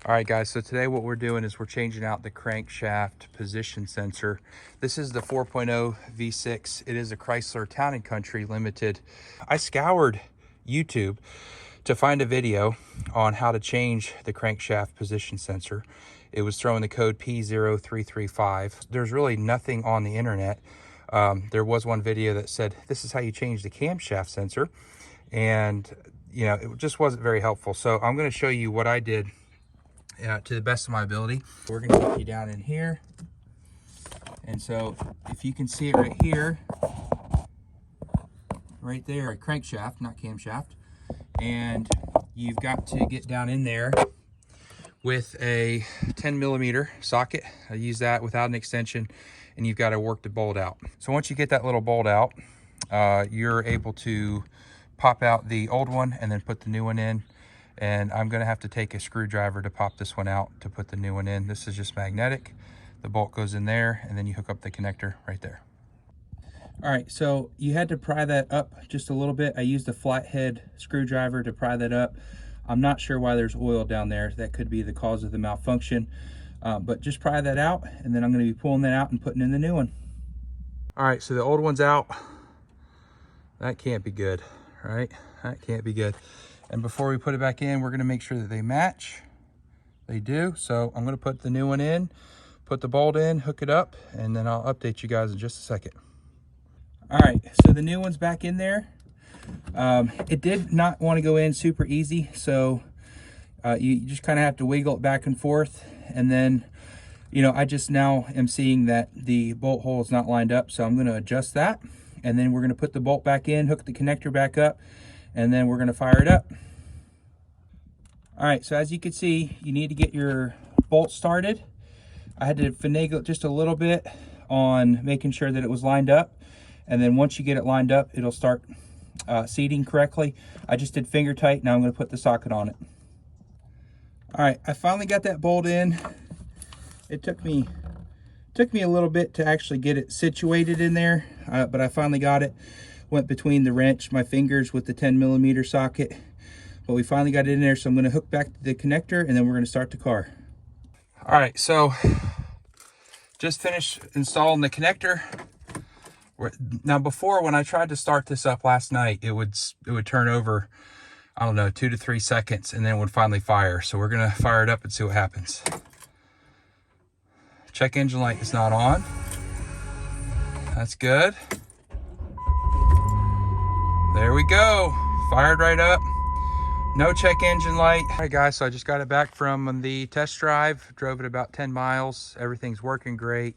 All right, guys, so today what we're doing is we're changing out the crankshaft position sensor. This is the 4.0 V6. It is a Chrysler Town & Country Limited. I scoured YouTube to find a video on how to change the crankshaft position sensor. It was throwing the code P0335. There's really nothing on the internet. There was one video that said, this is how you change the camshaft sensor. And, you know, it just wasn't very helpful. So I'm going to show you what I did to the best of my ability. We're going to take you down in here. And so if you can see it right here, right there, crankshaft, not camshaft. And you've got to get down in there with a 10mm socket. I use that without an extension, and you've got to work the bolt out. So once you get that little bolt out, you're able to pop out the old one and then put the new one in. And I'm going to have to take a screwdriver to pop this one out to put the new one in. This is just magnetic. The bolt goes in there, and then you hook up the connector right there. All right, so you had to pry that up just a little bit. I used a flathead screwdriver to pry that up. I'm not sure why there's oil down there. That could be the cause of the malfunction. But just pry that out, and then I'm going to be pulling that out and putting in the new one. All right, so the old one's out. That can't be good, right? That can't be good. And before we put it back in, we're going to make sure that they match. They do. So I'm going to put the new one in, put the bolt in, hook it up, and then I'll update you guys in just a second. All right, so the new one's back in there. It did not want to go in super easy, so you just kind of have to wiggle it back and forth. And then, you know, I just now am seeing that the bolt hole is not lined up, so I'm going to adjust that. And then we're going to put the bolt back in, hook the connector back up, and then we're going to fire it up. All right, so as you can see, you need to get your bolt started. I had to finagle it just a little bit on making sure that it was lined up. And then once you get it lined up, it'll start seating correctly. I just did finger tight. Now I'm going to put the socket on it. All right, I finally got that bolt in. It took me a little bit to actually get it situated in there, but I finally got it. Went between the wrench, my fingers with the 10mm socket, but we finally got it in there. So I'm going to hook back the connector, and then we're going to start the car. All right, so just finished installing the connector. Now before, when I tried to start this up last night, it would turn over, I don't know, 2 to 3 seconds, and then it would finally fire. So we're going to fire it up and see what happens. Check engine light is not on. That's good. There we go. Fired right up. No check engine light. All right, guys, so I just got it back from the test drive. Drove it about 10 miles. Everything's working great.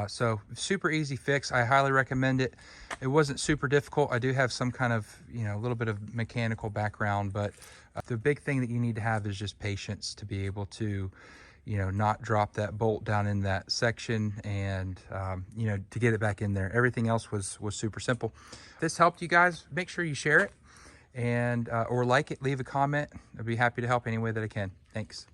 So super easy fix. I highly recommend it. It wasn't super difficult. I do have some kind of, you know, a little bit of mechanical background, but the big thing that you need to have is just patience to be able to, you know, not drop that bolt down in that section and, you know, to get it back in there. Everything else was super simple. If this helped you guys, make sure you share it and, or like it, leave a comment. I'd be happy to help any way that I can. Thanks.